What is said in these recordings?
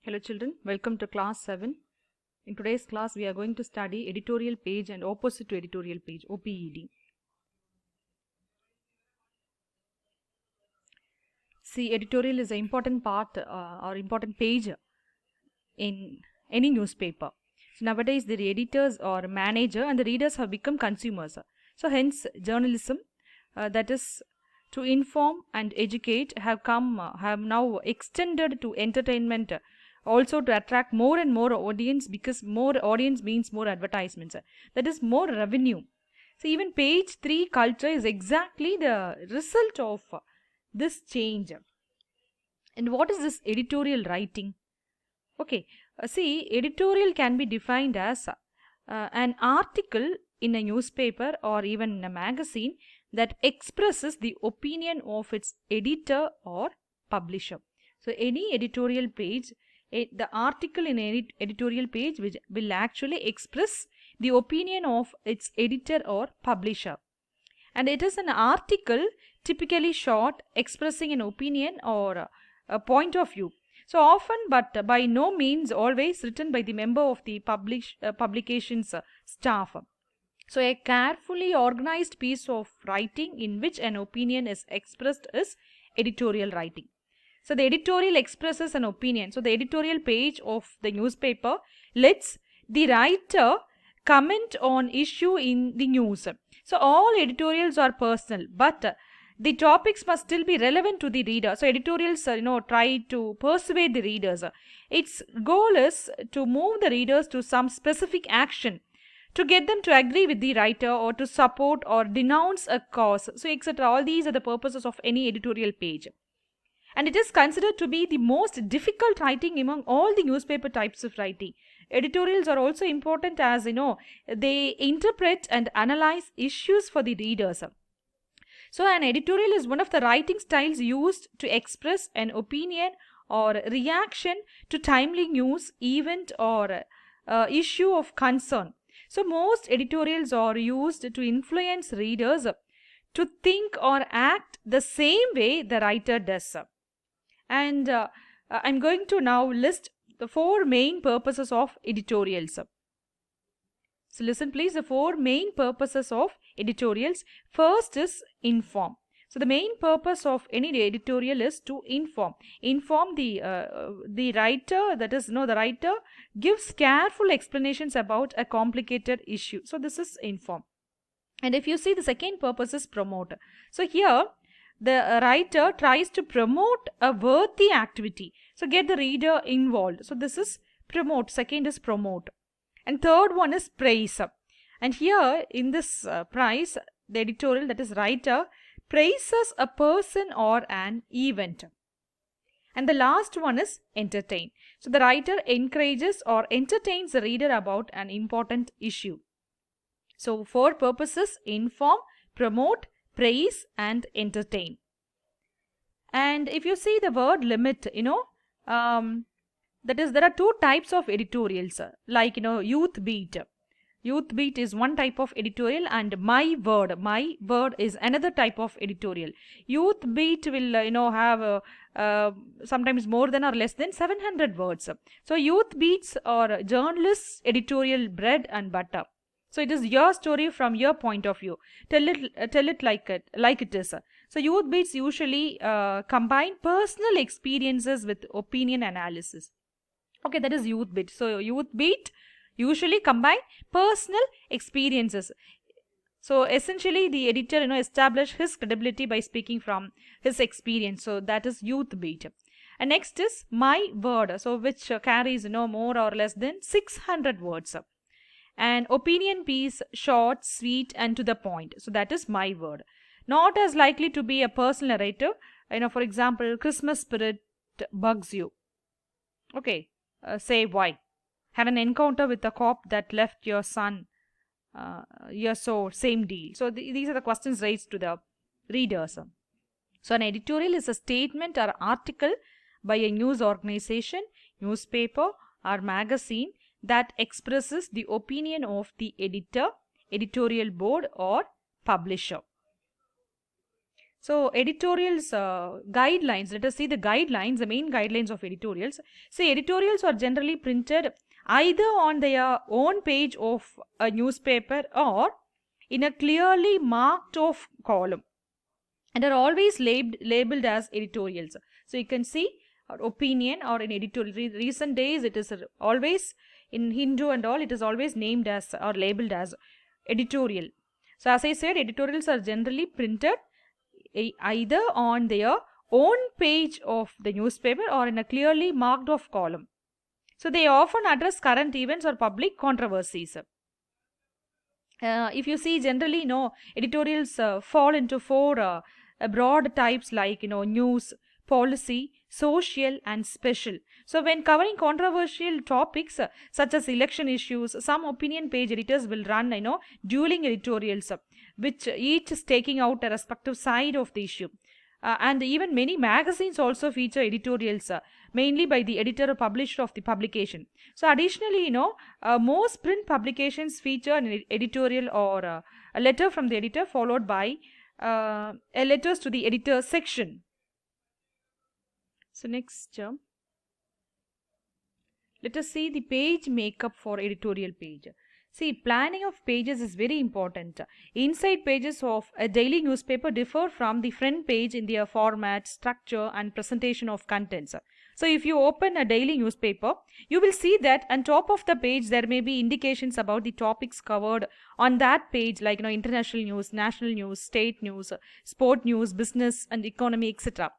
Hello children, welcome to class 7. In today's class we are going to study editorial page and opposite to editorial page, OPED. See, editorial is an important part or important page in any newspaper. So nowadays the editors or manager and the readers have become consumers. So hence journalism, that is to inform and educate, have now extended to entertainment, also to attract more and more audience, because more audience means more advertisements, that is more revenue. So even page 3 culture is exactly the result of this change. And what is this editorial writing? Okay, see, editorial can be defined as an article in a newspaper or even in a magazine that expresses the opinion of its editor or publisher. So any editorial page, the article in any editorial page which will actually express the opinion of its editor or publisher. And it is an article typically short, expressing an opinion or a point of view. So often, but by no means always, written by the member of the publication's staff. So a carefully organized piece of writing in which an opinion is expressed is editorial writing. So the editorial expresses an opinion. So the editorial page of the newspaper lets the writer comment on issue in the news. So all editorials are personal, but the topics must still be relevant to the reader. So editorials, try to persuade the readers. Its goal is to move the readers to some specific action, to get them to agree with the writer or to support or denounce a cause. So etc. All these are the purposes of any editorial page. And it is considered to be the most difficult writing among all the newspaper types of writing. Editorials are also important as they interpret and analyze issues for the readers. So an editorial is one of the writing styles used to express an opinion or reaction to timely news, event or issue of concern. So most editorials are used to influence readers to think or act the same way the writer does. And I'm going to now list the 4 main purposes of editorials. So listen please, the 4 main purposes of editorials. First is inform. So the main purpose of any editorial is to inform. Inform the writer, that is, the writer gives careful explanations about a complicated issue. So this is inform. And if you see, the second purpose is promote. So here the writer tries to promote a worthy activity. So get the reader involved. So this is promote. Second is promote. And third one is praise. And here in this praise, the editorial, that is writer, praises a person or an event. And the last one is entertain. So the writer encourages or entertains the reader about an important issue. So 4 purposes: inform, promote, praise and entertain. And if you see the word limit, that is, there are 2 types of editorials, like youth beat. Youth beat is one type of editorial, and my word is another type of editorial. Youth beat will have sometimes more than or less than 700 words. So youth beats are journalists' editorial bread and butter. So it is your story from your point of view. Tell it like it is. So youth beats usually combine personal experiences with opinion analysis. Okay, that is youth beat. So youth beat usually combine personal experiences. So essentially the editor establish his credibility by speaking from his experience. So that is youth beat. And next is my word, so which carries more or less than 600 words. An opinion piece, short, sweet and to the point. So that is my word. Not as likely to be a personal narrative. For example, Christmas spirit bugs you. Okay, say why. Had an encounter with a cop that left your son. So same deal. So these are the questions raised to the readers. So an editorial is a statement or article by a news organization, newspaper or magazine that expresses the opinion of the editor, editorial board or publisher. So editorials guidelines, let us see the guidelines, the main guidelines of editorials. See, editorials are generally printed either on their own page of a newspaper or in a clearly marked off column, and are always labeled as editorials. So you can see opinion or in editorial. Recent days it is always in Hindu and all, it is always named as or labeled as editorial. So as I said, editorials are generally printed either on their own page of the newspaper or in a clearly marked off column. So they often address current events or public controversies. If you see, generally, editorials fall into four broad types, like news, policy, social, and special. So when covering controversial topics such as election issues, some opinion page editors will run dueling editorials, which each is taking out a respective side of the issue. And even many magazines also feature editorials, mainly by the editor or publisher of the publication. So additionally, most print publications feature an editorial or a letter from the editor, followed by a letters to the editor section. So next, let us see the page makeup for editorial page. See, planning of pages is very important. Inside pages of a daily newspaper differ from the front page in their format, structure, and presentation of contents. So if you open a daily newspaper, you will see that on top of the page there may be indications about the topics covered on that page, like international news, national news, state news, sport news, business and economy, etc.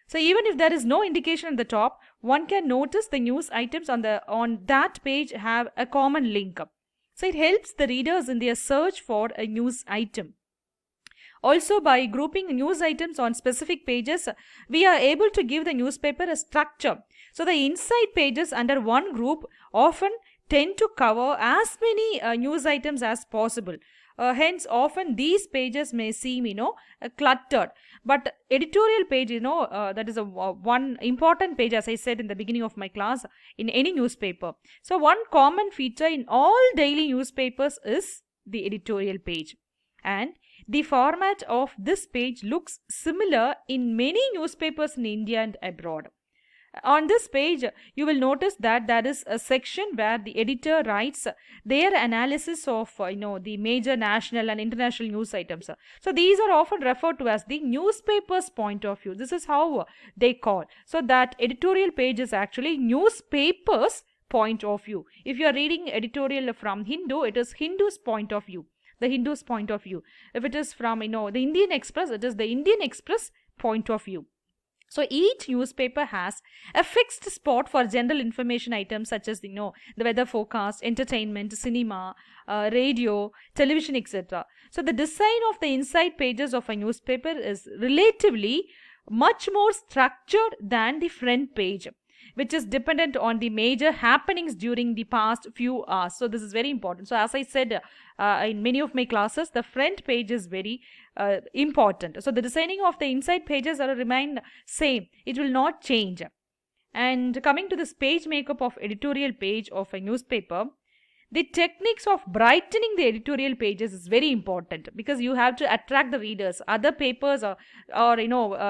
So even if there is no indication at the top, one can notice the news items on that page have a common link. So it helps the readers in their search for a news item. Also, by grouping news items on specific pages, we are able to give the newspaper a structure. So the inside pages under one group often tend to cover as many news items as possible. Hence, often these pages may seem, cluttered. But editorial page, that is one important page, as I said in the beginning of my class, in any newspaper. So one common feature in all daily newspapers is the editorial page. And the format of this page looks similar in many newspapers in India and abroad. On this page, you will notice that there is a section where the editor writes their analysis of the major national and international news items. So these are often referred to as the newspaper's point of view. This is how they call. So that editorial page is actually newspaper's point of view. If you are reading editorial from Hindu, it is Hindu's point of view. The Hindu's point of view. If it is from the Indian Express, it is the Indian Express point of view. So each newspaper has a fixed spot for general information items such as the weather forecast, entertainment, cinema, radio, television, etc. So the design of the inside pages of a newspaper is relatively much more structured than the front page, which is dependent on the major happenings during the past few hours. So this is very important. So as I said in many of my classes, the front page is very important. So the designing of the inside pages will remain same. It will not change. And coming to this page makeup of editorial page of a newspaper, the techniques of brightening the editorial pages is very important, because you have to attract the readers. Other papers or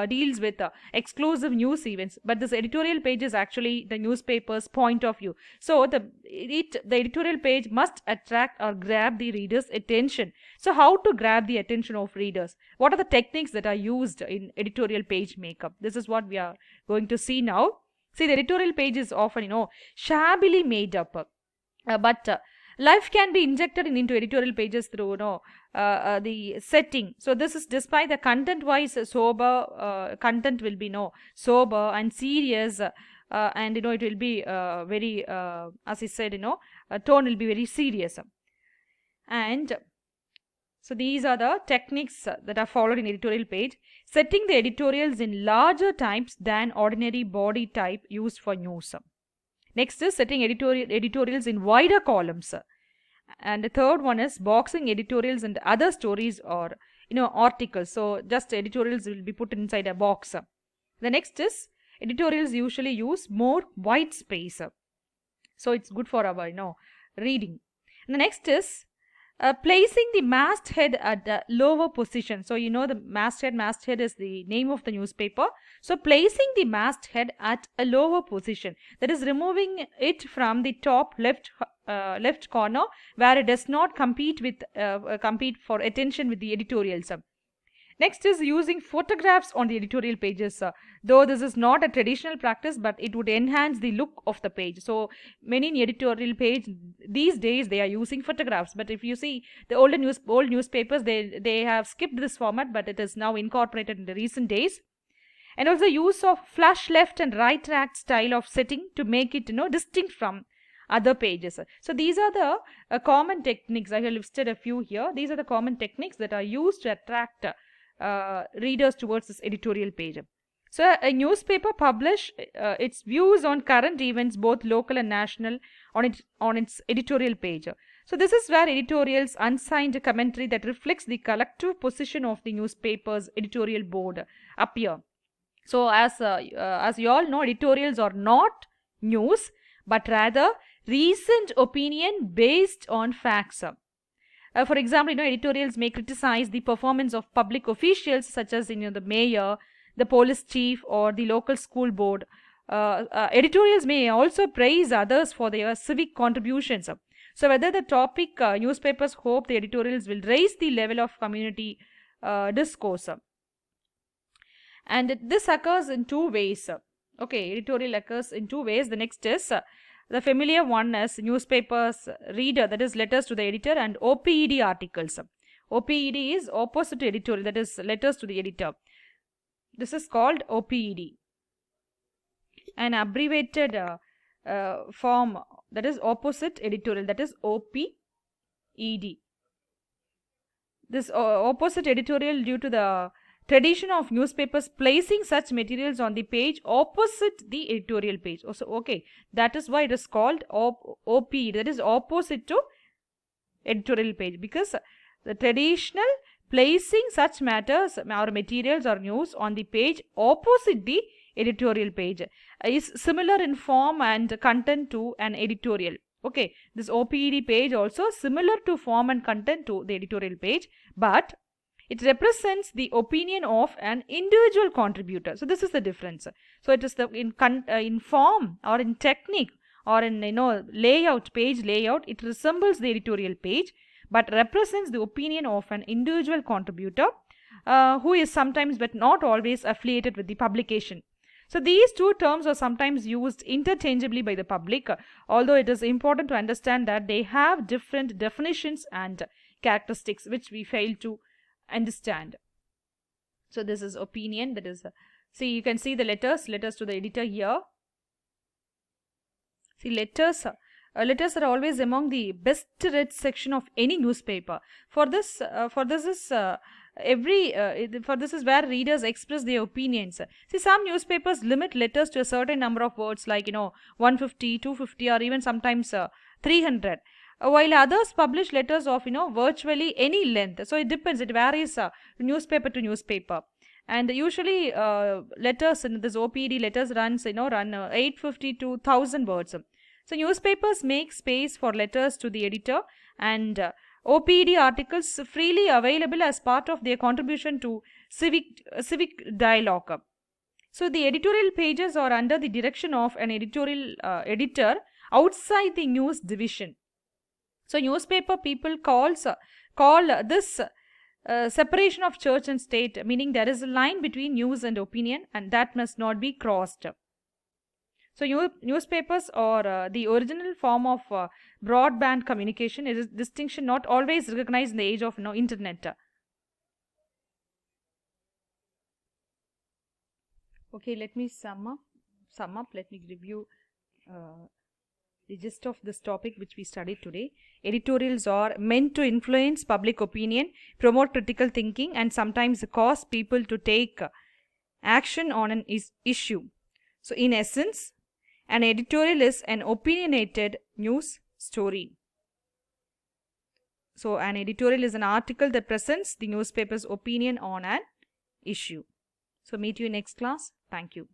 deals with exclusive news events, but this editorial page is actually the newspaper's point of view. So the editorial page must attract or grab the reader's attention. So how to grab the attention of readers? What are the techniques that are used in editorial page makeup? This is what we are going to see now. See, the editorial page is often shabbily made up. But life can be injected into editorial pages through the setting. So this is despite the content wise sober, content will be sober and serious, and it will be very as I said, tone will be very serious. And so these are the techniques that are followed in editorial page. Setting the editorials in larger types than ordinary body type used for news. Next is setting editorials in wider columns. And the third one is boxing editorials and other stories or articles. So just editorials will be put inside a box. The next is editorials usually use more white space. So it's good for our reading. And the next is Placing the masthead at a lower position. So, the masthead is the name of the newspaper. So, placing the masthead at a lower position, that is removing it from the top left corner where it does not compete for attention with the editorials. Next is using photographs on the editorial pages. Though this is not a traditional practice, but it would enhance the look of the page. So many in editorial page these days they are using photographs. But if you see the old newspapers, they have skipped this format, but it is now incorporated in the recent days. And also use of flush left and right track style of setting to make it distinct from other pages. So these are the common techniques. I have listed a few here. These are the common techniques that are used to attract readers towards this editorial page. So a newspaper publish its views on current events, both local and national, on its editorial page. So this is where editorials unsigned commentary that reflects the collective position of the newspaper's editorial board appear. So as you all know, editorials are not news, but rather recent opinion based on facts. For example, editorials may criticize the performance of public officials such as the mayor, the police chief, or the local school board. Editorials may also praise others for their civic contributions. So whether the topic, newspapers hope the editorials will raise the level of community discourse. And this occurs in two ways. Okay, editorial occurs in two ways. The next is the familiar one is newspapers reader, that is letters to the editor, and OPED articles. OPED is opposite to editorial, that is letters to the editor. This is called OPED. An abbreviated form, that is opposite editorial, that is OPED. This opposite editorial due to the tradition of newspapers placing such materials on the page opposite the editorial page. So, okay, that is why it is called OP, that is opposite to editorial page, because the traditional placing such matters or materials or news on the page opposite the editorial page is similar in form and content to an editorial. Okay, this OPED page also similar to form and content to the editorial page, but it represents the opinion of an individual contributor. So this is the difference. So it is in form or in technique or in layout, page layout, it resembles the editorial page, but represents the opinion of an individual contributor who is sometimes but not always affiliated with the publication. So these two terms are sometimes used interchangeably by the public, although it is important to understand that they have different definitions and characteristics which we fail to understand. So this is opinion, that is see, you can see the letters to the editor here. See, letters are always among the best read section of any newspaper. For this is where readers express their opinions. See, some newspapers limit letters to a certain number of words, like 150, 250, or even sometimes 300. While others publish letters of virtually any length. So it depends, it varies newspaper to newspaper. And usually letters in this OPED letters run 850 to 1000 words. So newspapers make space for letters to the editor and OPED articles freely available as part of their contribution to civic dialogue. So the editorial pages are under the direction of an editorial editor outside the news division. So newspaper people call this separation of church and state, meaning there is a line between news and opinion, and that must not be crossed. So newspapers are the original form of broadband communication. It is distinction not always recognized in the age of internet. Okay, let me sum up. Let me review the gist of this topic which we studied today. Editorials are meant to influence public opinion, promote critical thinking, and sometimes cause people to take action on an issue. So in essence, an editorial is an opinionated news story. So an editorial is an article that presents the newspaper's opinion on an issue. So meet you in next class. Thank you.